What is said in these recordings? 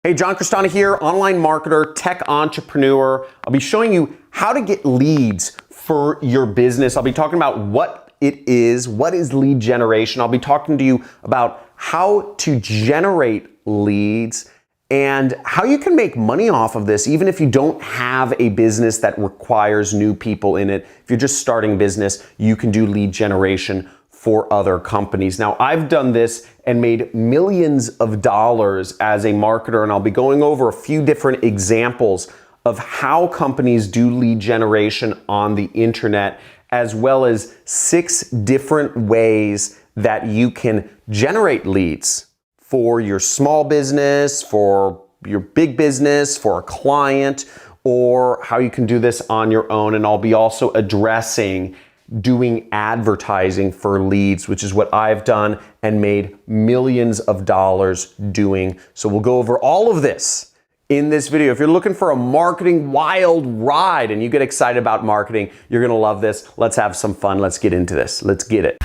Hey, John Crestani here, online marketer, tech entrepreneur. I'll be showing you how to get leads for your business. I'll be talking about what is lead generation. I'll be talking to you about how to generate leads and how you can make money off of this even if you don't have a business that requires new people in it. If you're just starting business, you can do lead generation for other companies. Now, I've done this and made millions of dollars as a marketer, and I'll be going over a few different examples of how companies do lead generation on the internet, as well as 6 different ways that you can generate leads for your small business, for your big business, for a client, or how you can do this on your own. And I'll be also addressing doing advertising for leads, which is what I've done and made millions of dollars doing. So we'll go over all of this in this video. If you're looking for a marketing wild ride and you get excited about marketing, you're gonna love this. Let's have some fun. Let's get into this. Let's get it.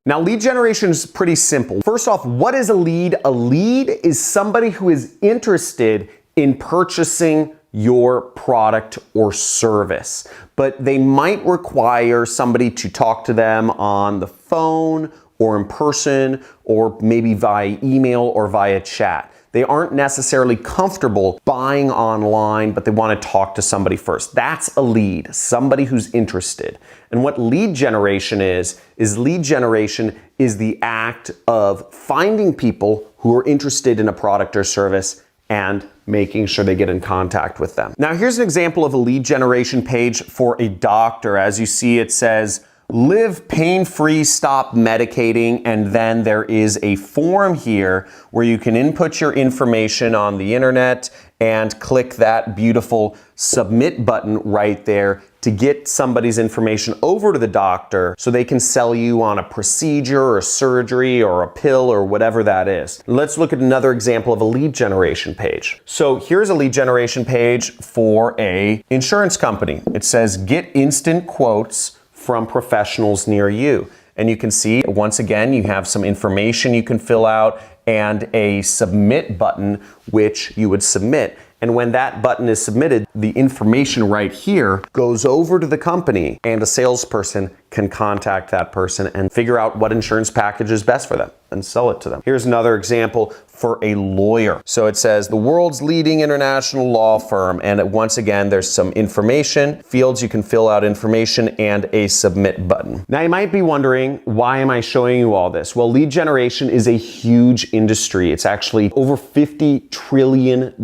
Now, lead generation is pretty simple. First off, what is a lead? A lead is somebody who is interested in purchasing your product or service, but they might require somebody to talk to them on the phone or in person or maybe via email or via chat. They aren't necessarily comfortable buying online, but they want to talk to somebody first. That's a lead, somebody who's interested. And what lead generation is lead generation is the act of finding people who are interested in a product or service and making sure they get in contact with them. Now, here's an example of a lead generation page for a doctor. As you see, it says, live pain-free, stop medicating, and then there is a form here where you can input your information on the internet and click that beautiful submit button right there to get somebody's information over to the doctor so they can sell you on a procedure or a surgery or a pill or whatever that is. Let's look at another example of a lead generation page. So here's a lead generation page for an insurance company. It says, get instant quotes from professionals near you. And you can see, once again, you have some information you can fill out and a submit button, which you would submit. And when that button is submitted, the information right here goes over to the company and a salesperson can contact that person and figure out what insurance package is best for them and sell it to them. Here's another example for a lawyer. So it says the world's leading international law firm. And once again, there's some information, fields you can fill out information and a submit button. Now you might be wondering, why am I showing you all this? Well, lead generation is a huge industry. It's actually over $50 trillion.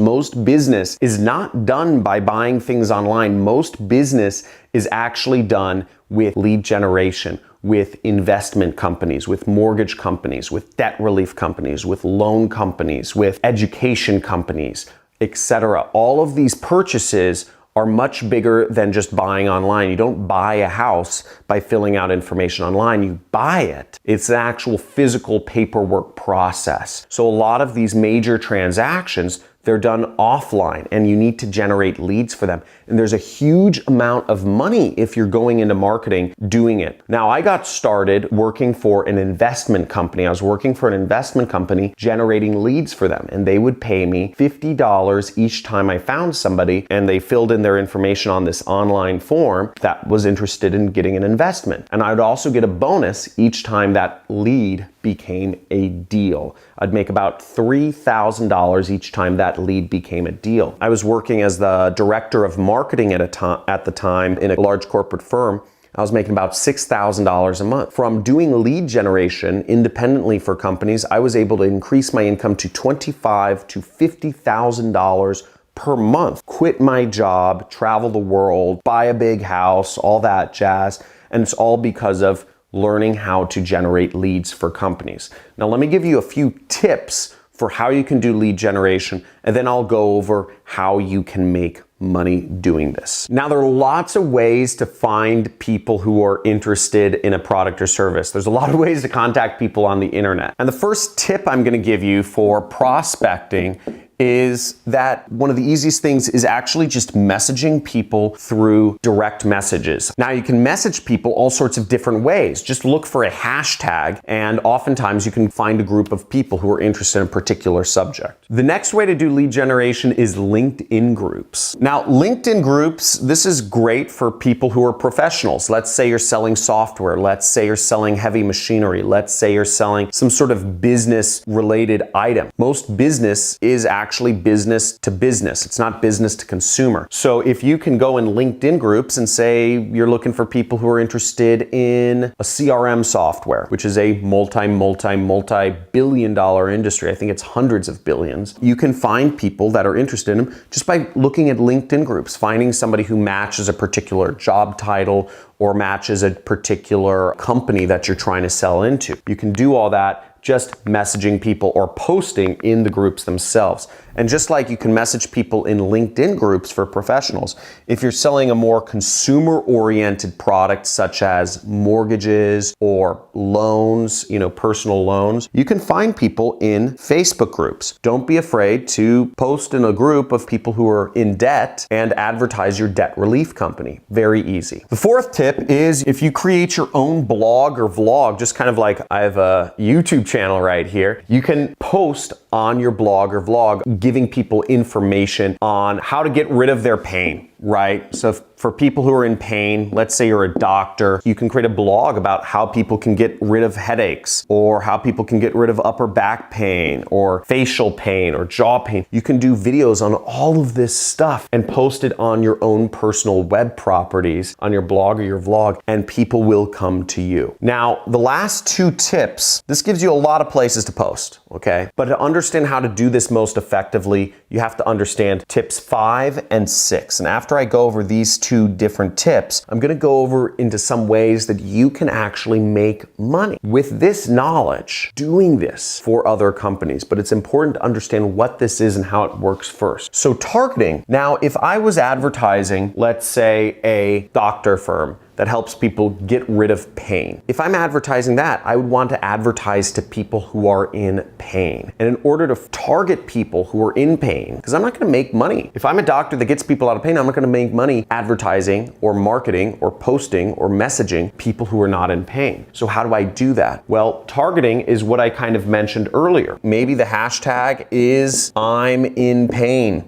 Most business is not done by buying things online. Most business is actually done with lead generation, with investment companies, with mortgage companies, with debt relief companies, with loan companies, with education companies, etc. All of these purchases are much bigger than just buying online. You don't buy a house by filling out information online. You buy it. It's an actual physical paperwork process. So a lot of these major transactions, they're done offline and you need to generate leads for them. And there's a huge amount of money if you're going into marketing doing it. Now, I got started working for an investment company. I was working for an investment company generating leads for them, and they would pay me $50 each time I found somebody and they filled in their information on this online form that was interested in getting an investment. And I'd also get a bonus each time that lead became a deal. I'd make about $3,000 each time that lead became a deal. I was working as the director of marketing at the time in a large corporate firm. I was making about $6,000 a month. From doing lead generation independently for companies, I was able to increase my income to $25,000 to $50,000 per month. Quit my job, travel the world, buy a big house, all that jazz. And it's all because of learning how to generate leads for companies. Now, let me give you a few tips for how you can do lead generation, and then I'll go over how you can make money doing this. Now, there are lots of ways to find people who are interested in a product or service. There's a lot of ways to contact people on the internet. And the first tip I'm going to give you for prospecting is that one of the easiest things is actually just messaging people through direct messages. Now, you can message people all sorts of different ways. Just look for a hashtag, and oftentimes you can find a group of people who are interested in a particular subject. The next way to do lead generation is LinkedIn groups. Now, LinkedIn groups, this is great for people who are professionals. Let's say you're selling software. Let's say you're selling heavy machinery. Let's say you're selling some sort of business-related item. Most business is actually business to business. It's not business to consumer. So if you can go in LinkedIn groups and say you're looking for people who are interested in a CRM software, which is a multi-billion dollar industry. I think it's hundreds of billions. You can find people that are interested in them just by looking at LinkedIn groups, finding somebody who matches a particular job title or matches a particular company that you're trying to sell into. You can do all that just messaging people or posting in the groups themselves. And just like you can message people in LinkedIn groups for professionals, if you're selling a more consumer-oriented product such as mortgages or loans, personal loans, you can find people in Facebook groups. Don't be afraid to post in a group of people who are in debt and advertise your debt relief company. Very easy. The fourth tip is if you create your own blog or vlog, just kind of like I have a YouTube channel right here, you can post on your blog or vlog giving people information on how to get rid of their pain, right? So for people who are in pain, let's say you're a doctor, you can create a blog about how people can get rid of headaches, or how people can get rid of upper back pain or facial pain or jaw pain. You can do videos on all of this stuff and post it on your own personal web properties on your blog or your vlog, and people will come to you. Now, the last two tips, this gives you a lot of places to post, okay? But to understand how to do this most effectively, you have to understand tips 5 and 6. And after I go over these two different tips, I'm gonna go over into some ways that you can actually make money with this knowledge, doing this for other companies. But it's important to understand what this is and how it works first. So targeting. Now, if I was advertising, let's say a doctor firm that helps people get rid of pain. If I'm advertising that, I would want to advertise to people who are in pain. And in order to target people who are in pain, because I'm not gonna make money. If I'm a doctor that gets people out of pain, I'm not gonna make money advertising or marketing or posting or messaging people who are not in pain. So how do I do that? Well, targeting is what I kind of mentioned earlier. Maybe the hashtag is I'm in pain,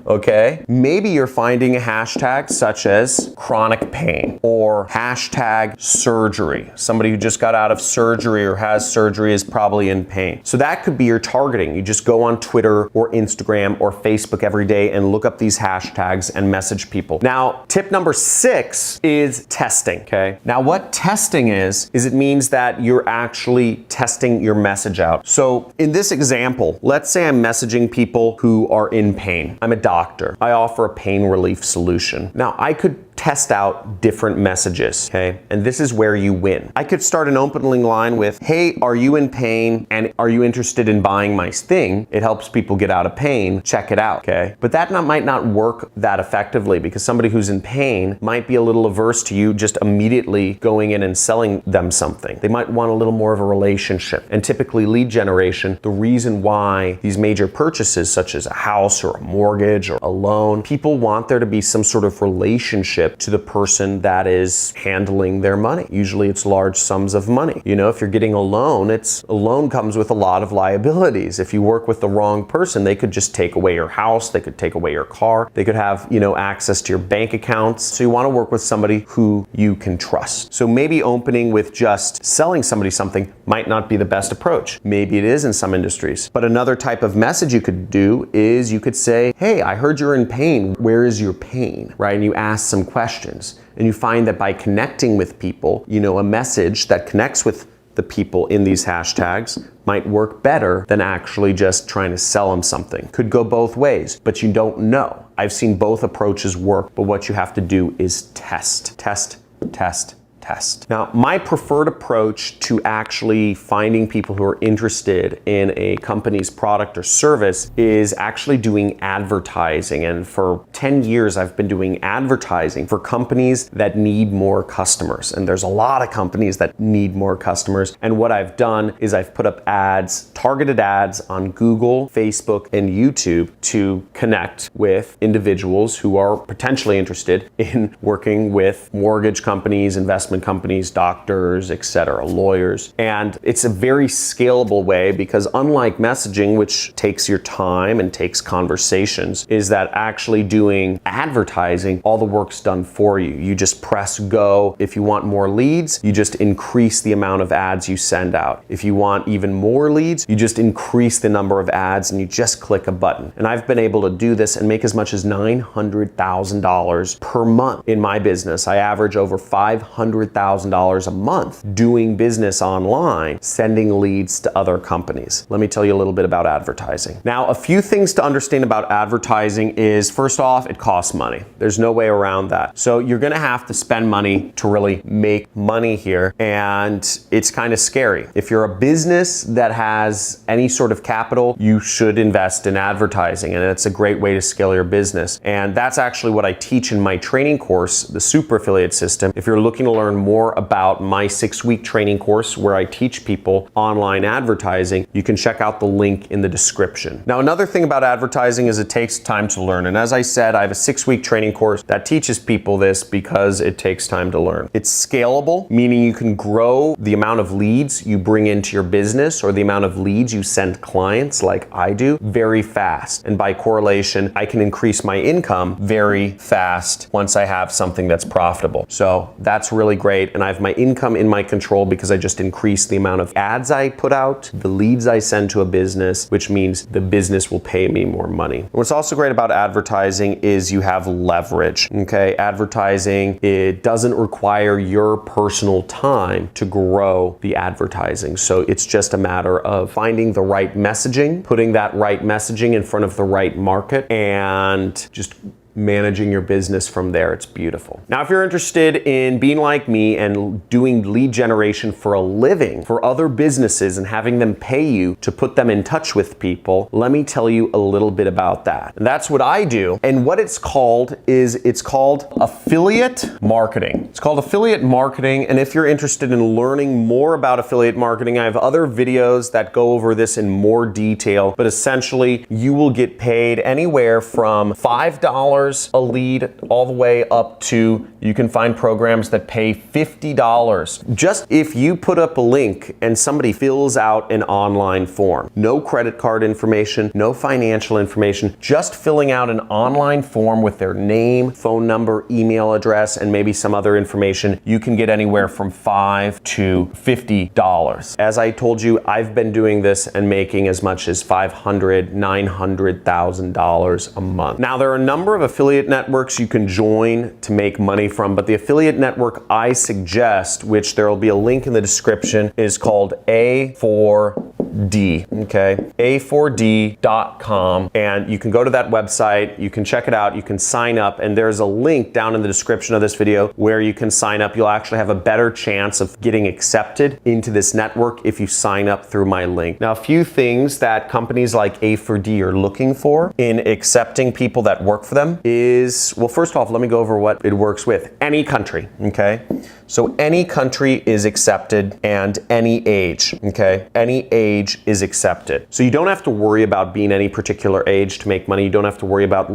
okay? Maybe you're finding a hashtag such as chronic pain, or hashtag surgery. Somebody who just got out of surgery or has surgery is probably in pain. So that could be your targeting. You just go on Twitter or Instagram or Facebook every day and look up these hashtags and message people. Now, tip number 6 is testing, okay? Now, what testing is it means that you're actually testing your message out. So in this example, let's say I'm messaging people who are in pain. I'm a doctor. I offer a pain relief solution. Now, I could test out different messages, okay? And this is where you win. I could start an opening line with, hey, are you in pain and are you interested in buying my thing? It helps people get out of pain. Check it out, okay? But that might not work that effectively, because somebody who's in pain might be a little averse to you just immediately going in and selling them something. They might want a little more of a relationship. And typically lead generation, the reason why these major purchases such as a house or a mortgage or a loan, people want there to be some sort of relationship to the person that is handling their money. Usually it's large sums of money. If you're getting a loan comes with a lot of liabilities. If you work with the wrong person, they could just take away your house, they could take away your car, they could have, access to your bank accounts. So you want to work with somebody who you can trust. So maybe opening with just selling somebody something might not be the best approach. Maybe it is in some industries. But another type of message you could do is you could say, hey, I heard you're in pain. Where is your pain? Right? And you ask some questions. And you find that by connecting with people, a message that connects with the people in these hashtags might work better than actually just trying to sell them something. Could go both ways, but you don't know. I've seen both approaches work, but what you have to do is test, test, test, test. Now, my preferred approach to actually finding people who are interested in a company's product or service is actually doing advertising. And for 10 years, I've been doing advertising for companies that need more customers. And there's a lot of companies that need more customers. And what I've done is I've put up ads, targeted ads on Google, Facebook, and YouTube to connect with individuals who are potentially interested in working with mortgage companies, investment companies, doctors, etc., lawyers. And it's a very scalable way because unlike messaging, which takes your time and takes conversations, is that actually doing advertising, all the work's done for you. You just press go. If you want more leads, you just increase the amount of ads you send out. If you want even more leads, you just increase the number of ads and you just click a button. And I've been able to do this and make as much as $900,000 per month in my business. I average over $500,000 a month doing business online, sending leads to other companies. Let me tell you a little bit about advertising. Now, a few things to understand about advertising is, first off, it costs money. There's no way around that. So you're gonna have to spend money to really make money here, and it's kind of scary. If you're a business that has any sort of capital, you should invest in advertising, and it's a great way to scale your business. And that's actually what I teach in my training course, the Super Affiliate System. If you're looking to learn more about my 6-week training course where I teach people online advertising, you can check out the link in the description. Now, another thing about advertising is it takes time to learn. And as I said, I have a 6-week training course that teaches people this because it takes time to learn. It's scalable, meaning you can grow the amount of leads you bring into your business or the amount of leads you send clients like I do very fast. And by correlation, I can increase my income very fast once I have something that's profitable. So that's really great. And I have my income in my control because I just increase the amount of ads I put out, the leads I send to a business, which means the business will pay me more money. And what's also great about advertising is you have leverage, okay? Advertising, it doesn't require your personal time to grow the advertising. So it's just a matter of finding the right messaging, putting that right messaging in front of the right market, and just managing your business from there. It's beautiful. Now, if you're interested in being like me and doing lead generation for a living for other businesses and having them pay you to put them in touch with people, let me tell you a little bit about that. And that's what I do. And what it's called is affiliate marketing. It's called affiliate marketing. And if you're interested in learning more about affiliate marketing, I have other videos that go over this in more detail. But essentially, you will get paid anywhere from $5 a lead all the way up to, you can find programs that pay $50 just if you put up a link and somebody fills out an online form. No credit card information, no financial information, just filling out an online form with their name, phone number, email address, and maybe some other information. You can get anywhere from $5 to $50. As I told you, I've been doing this and making as much as $500,000, $900,000 a month. Now, there are a number of affiliate networks you can join to make money from, but the affiliate network I suggest, which there will be a link in the description, is called A4D, okay? A4D.com, and you can go to that website, you can check it out, you can sign up, and there's a link down in the description of this video where you can sign up. You'll actually have a better chance of getting accepted into this network if you sign up through my link. Now, a few things that companies like A4D are looking for in accepting people that work for them is, well, first off, let me go over what it works with. Any country, okay? So any country is accepted and any age, okay? Any age is accepted. So you don't have to worry about being any particular age to make money. You don't have to worry about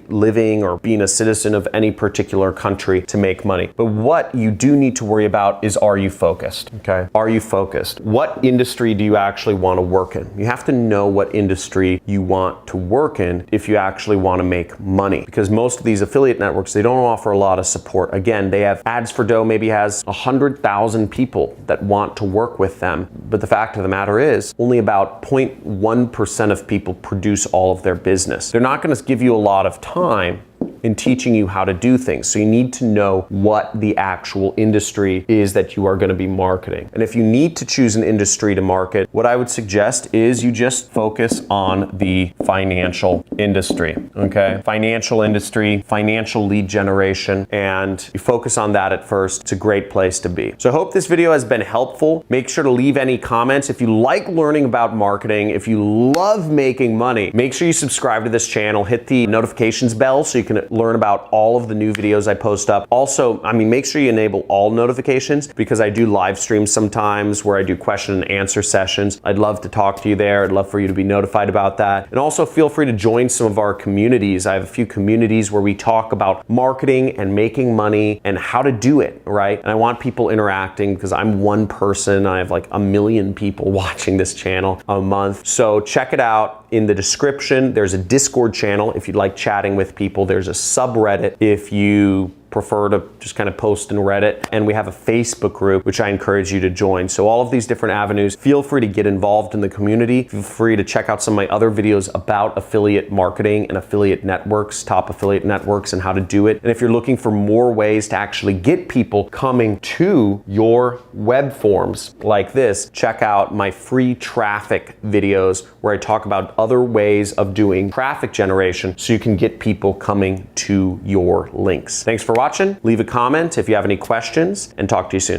living or being a citizen of any particular country to make money. But what you do need to worry about is, are you focused, okay? Are you focused? What industry do you actually want to work in? You have to know what industry you want to work in if you actually want to make money, because most of these affiliate networks, they don't offer a lot of support. Again, they have Ads for Dough, maybe has 100,000 people that want to work with them. But the fact of the matter is, only about 0.1% of people produce all of their business. They're not going to give you a lot of time in teaching you how to do things. So you need to know what the actual industry is that you are going to be marketing. And if you need to choose an industry to market, what I would suggest is you just focus on the financial industry, okay? Financial industry, financial lead generation, and you focus on that at first. It's a great place to be. So I hope this video has been helpful. Make sure to leave any comments. If you like learning about marketing, if you love making money, make sure you subscribe to this channel, hit the notifications bell so you can learn about all of the new videos I post up. Also, make sure you enable all notifications because I do live streams sometimes where I do question and answer sessions. I'd love to talk to you there. I'd love for you to be notified about that. And also feel free to join some of our communities. I have a few communities where we talk about marketing and making money and how to do it, right? And I want people interacting because I'm one person. I have like 1 million people watching this channel a month. So check it out. In the description, there's a Discord channel if you'd like chatting with people. There's a subreddit if you prefer to just kind of post in Reddit. And we have a Facebook group, which I encourage you to join. So all of these different avenues, feel free to get involved in the community. Feel free to check out some of my other videos about affiliate marketing and affiliate networks, top affiliate networks, and how to do it. And if you're looking for more ways to actually get people coming to your web forms like this, check out my free traffic videos where I talk about other ways of doing traffic generation so you can get people coming to your links. Thanks for watching. Leave a comment if you have any questions, and talk to you soon.